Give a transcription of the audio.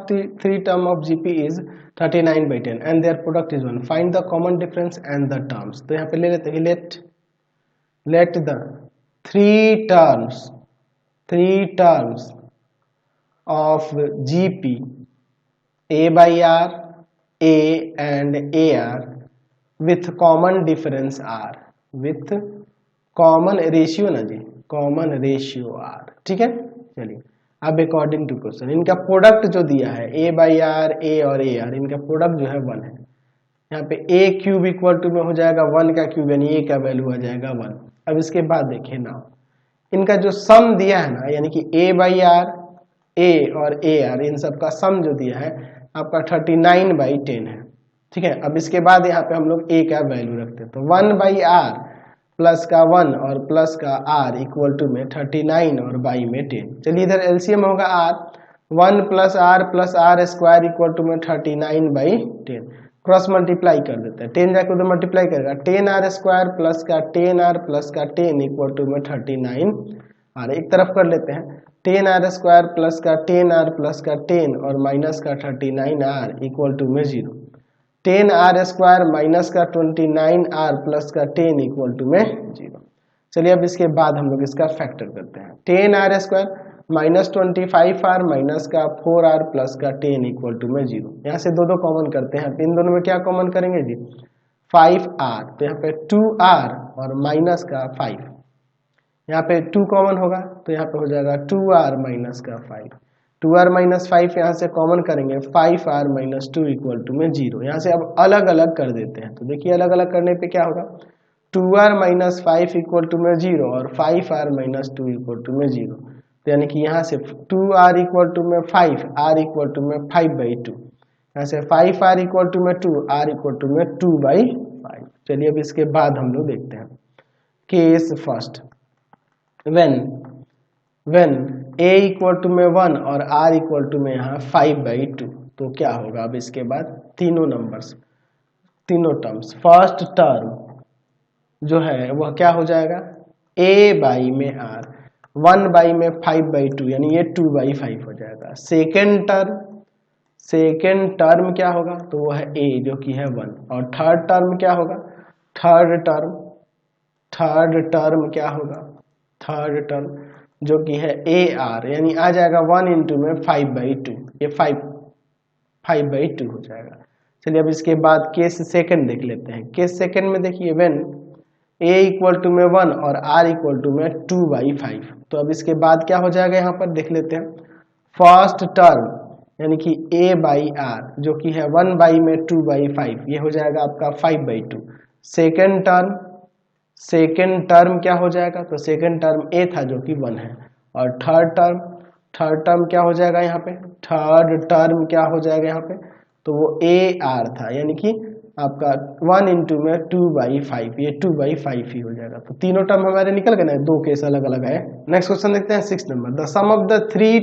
three term of GP is 39/10 and their product is 1. Find the common difference and the terms. तो यहाँ पे ले लेते हैं let the three terms of GP A by R, A and AR with common difference R, with common ratio ना जी, common ratio R, ठीक है। चलिए अब अकॉर्डिंग टू क्वेश्चन इनका प्रोडक्ट जो दिया है A बाई आर, A और AR, इनका प्रोडक्ट जो है 1 है। यहाँ पे A क्यूब इक्वल टू में हो जाएगा 1 का क्यूब, यानी A का वैल्यू आ जाएगा 1। अब इसके बाद देखिए ना, इनका जो सम दिया है ना, यानी कि A बाई आर, A और AR, इन सब का सम जो दिया है आपका 39/10 है, ठीक है। अब इसके बाद यहाँ पे हम लोग A का वैल्यू रखते हैं, तो 1 बाई आर प्लस का 1 और प्लस का R इक्वल टू में 39 और बाई में 10। चलिए इधर एलसीएम होगा R, 1 plus R square equal to में 39/10, क्रॉस मल्टीप्लाई कर देते हैं, 10 जाकर उधर मल्टीप्लाई करेगा, 10R स्क्वायर प्लस का 10R प्लस का 10 इक्वल टू में 39R। एक तरफ कर लेते हैं, 10R स्क्वायर प्लस का 10R प्लस का 10 और माइनस का 39R इक्वल टू में 0, 10R स्क्वायर माइनस का 29R प्लस का 10 इक्वल टू में 0। चलिए अब इसके बाद हम लोग इसका फैक्टर करते हैं, 10R square minus 25R minus का 4R प्लस का 10 इक्वल टू में 0। यहाँ से दो कॉमन करते हैं, इन दोनों में क्या कॉमन करेंगे जी, 5R, तो यहाँ पे 2R और माइनस का 5, यहाँ पे 2 कॉमन होगा तो यहाँ पे हो जाएगा 2R माइनस का 5, 2R माइनस 5 यहाँ से कॉमन करेंगे, 5R माइनस 2 इक्वल टू में 0। यहाँ से अब अलग अलग कर देते हैं, तो देखिए अलग अलग करने पे क्या होगा, 2R माइनस 5 इक्वल टू में 0 और 5R माइनस 2 इक्वल टू में 0, तो यानी कि यहाँ से 2R इक्वल टू में 5, R इक्वल टू में 5/2, यहाँ से 5R इक्वल टू में 2, R इक्वल टू में 2/5। चलिए अब इसके बाद हम लोग देखते हैं case first, when A equal to में 1 और R इक्वल टू में यहाँ 5/2, तो क्या होगा। अब इसके बाद तीनों नंबर्स, तीनों टर्म्स, फर्स्ट टर्म जो है वह क्या हो जाएगा, A बाई में R, 1 बाई में 5/2, यानी ये 2/5 हो जाएगा। सेकेंड टर्म क्या होगा, तो वो है A जो कि है 1, और थर्ड टर्म क्या होगा, थर्ड टर्म क्या होगा, थर्ड टर्म जो कि है AR, यानी आ जाएगा 1 इंटू में 5/2, ये 5/2 हो जाएगा। चलिए अब इसके बाद केस सेकंड देख लेते हैं। केस सेकंड में देखिए व्हेन A इक्वल टू में 1 और R इक्वल टू में 2/5, तो अब इसके बाद क्या हो जाएगा, यहाँ पर देख लेते हैं। फर्स्ट टर्म यानी कि A बाई R जो कि है 1 बाई में 2/5, ये हो जाएगा आपका 5/2। सेकेंड टर्म क्या हो जाएगा, तो सेकेंड टर्म A था जो कि 1 है, और थर्ड टर्म क्या हो जाएगा यहाँ पे, थर्ड टर्म क्या हो जाएगा यहाँ पे, तो वो AR था, यानी कि आपका 1 इंटू में 2/5, ये 2/5 ही हो जाएगा। तो तीनों टर्म हमारे निकल गए ना, दो केस अलग अलग है। नेक्स्ट क्वेश्चन देखते हैं 6 number, the sum of the three